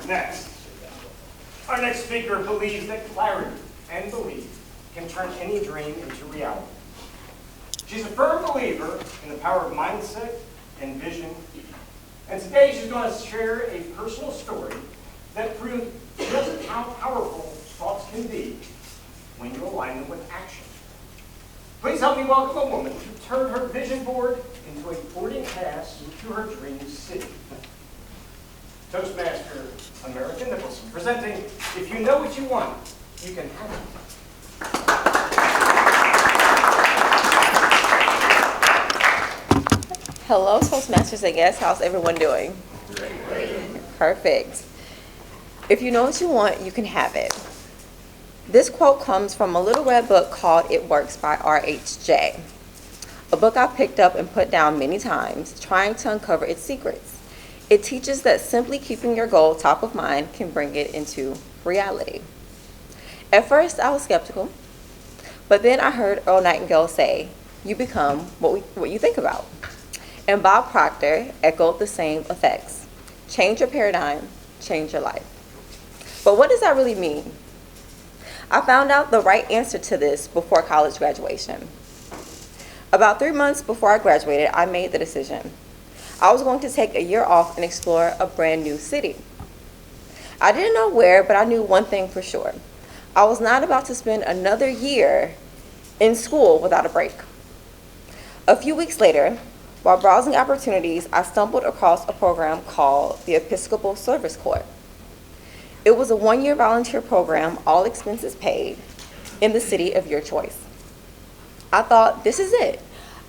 Next. Our next speaker believes that clarity and belief can turn any dream into reality. She's a firm believer in the power of mindset and vision. And today she's going to share a personal story that proves just how powerful thoughts can be when you align them with action. Please help me welcome a woman who turned her vision board into a boarding pass to her dream city. Toastmaster Amirica Nicholson, presenting If You Know What You Want, You Can Have It. Hello, Toastmasters and guests. How's everyone doing? Great. Perfect. If you know what you want, you can have it. This quote comes from a little red book called It Works by R.H.J., a book I picked up and put down many times, trying to uncover its secrets. It teaches that simply keeping your goal top of mind can bring it into reality. At first, I was skeptical, but then I heard Earl Nightingale say, "You become what you think about." And Bob Proctor echoed the same effects. Change your paradigm, change your life. But what does that really mean? I found out the right answer to this before college graduation. About 3 months before I graduated, I made the decision. I was going to take a year off and explore a brand new city. I didn't know where, but I knew one thing for sure. I was not about to spend another year in school without a break. A few weeks later, while browsing opportunities, I stumbled across a program called the Episcopal Service Corps. It was a one-year volunteer program, all expenses paid, in the city of your choice. I thought, this is it.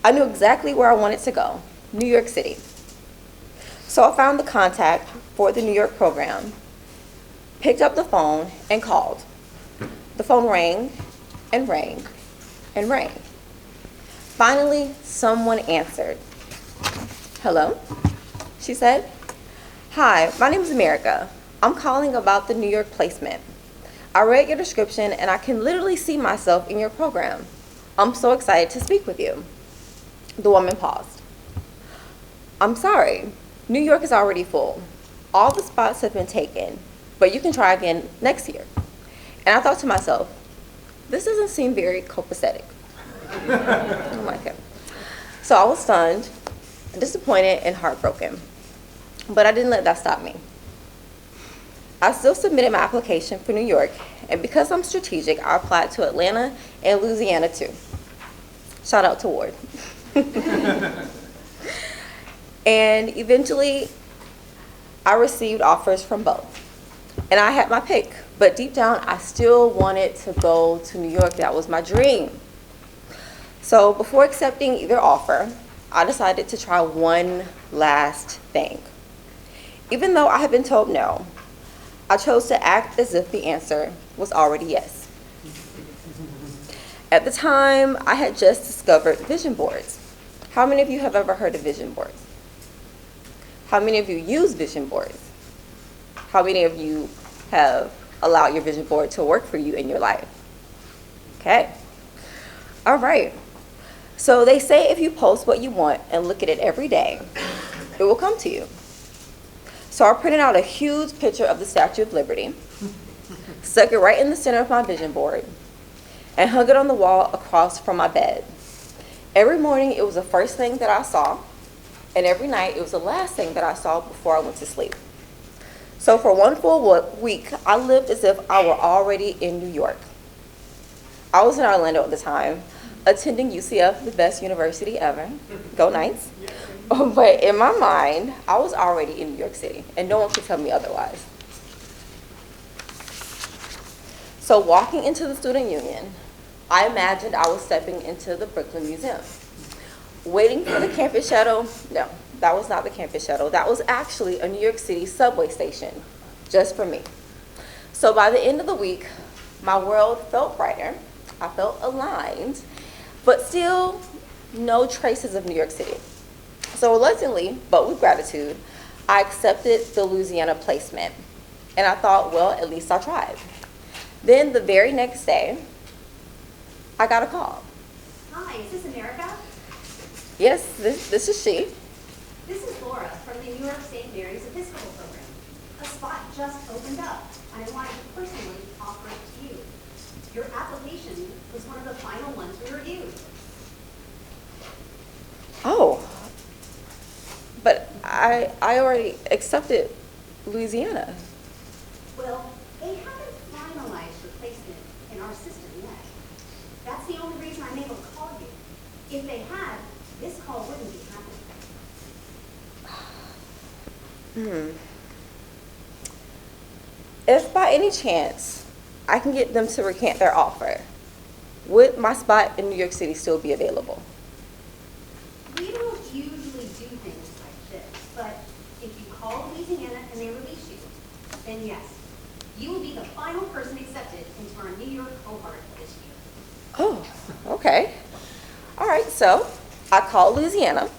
I knew exactly where I wanted to go, New York City. So I found the contact for the New York program, picked up the phone, and called. The phone rang and rang and rang. Finally, someone answered. "Hello?" she said. "Hi, my name is Amirica. I'm calling about the New York placement. I read your description and I can literally see myself in your program. I'm so excited to speak with you." The woman paused. "I'm sorry, New York is already full. All the spots have been taken, but you can try again next year." And I thought to myself, this doesn't seem very copacetic. I'm like, okay. So I was stunned, disappointed, and heartbroken. But I didn't let that stop me. I still submitted my application for New York, and because I'm strategic, I applied to Atlanta and Louisiana too. Shout out to Ward. And eventually, I received offers from both. And I had my pick, but deep down, I still wanted to go to New York. That was my dream. So before accepting either offer, I decided to try one last thing. Even though I had been told no, I chose to act as if the answer was already yes. At the time, I had just discovered vision boards. How many of you have ever heard of vision boards? How many of you use vision boards? How many of you have allowed your vision board to work for you in your life? Okay. All right. So they say if you post what you want and look at it every day, it will come to you. So I printed out a huge picture of the Statue of Liberty, stuck it right in the center of my vision board, and hung it on the wall across from my bed. Every morning it was the first thing that I saw, and every night it was the last thing that I saw before I went to sleep. So for one full week, I lived as if I were already in New York. I was in Orlando at the time, attending UCF, the best university ever. Go Knights. But in my mind, I was already in New York City, and no one could tell me otherwise. So walking into the student union, I imagined I was stepping into the Brooklyn Museum. Waiting for the campus shuttle? No, that was not the campus shuttle. That was actually a New York City subway station, just for me. So by the end of the week, my world felt brighter. I felt aligned, but still no traces of New York City. So reluctantly, but with gratitude, I accepted the Louisiana placement. And I thought, well, at least I tried. Then the very next day, I got a call. Hi, is this Amirica? Yes, this is she. This is Laura from the New York St. Mary's Episcopal Program. A spot just opened up, and I wanted to personally offer it to you. Your application was one of the final ones we reviewed. Oh, but I already accepted Louisiana. Well, they haven't finalized your placement in our system yet. That's the only reason I'm able to call you. If they had, this call wouldn't be happening. If by any chance I can get them to recant their offer, would my spot in New York City still be available? We don't usually do things like this, but if you call Louisiana and they release you, then yes, you will be the final person accepted into our New York cohort this year. Oh, okay. All right, so I called Louisiana.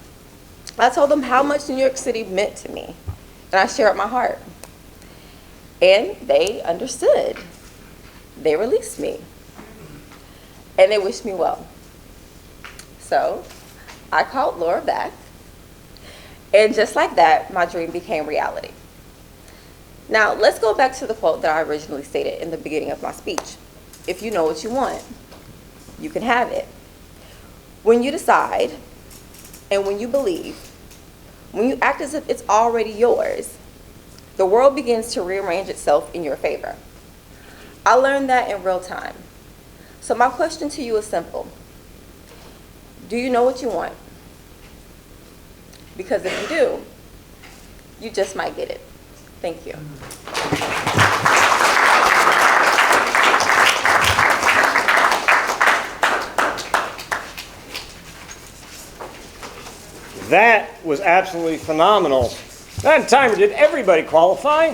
I told them how much New York City meant to me, and I shared my heart. And they understood. They released me. And they wished me well. So I called Laura back, and just like that, my dream became reality. Now, let's go back to the quote that I originally stated in the beginning of my speech. If you know what you want, you can have it. When you decide, and when you believe, when you act as if it's already yours, the world begins to rearrange itself in your favor. I learned that in real time. So my question to you is simple. Do you know what you want? Because if you do, you just might get it. Thank you. That was absolutely phenomenal. That timer, did everybody qualify?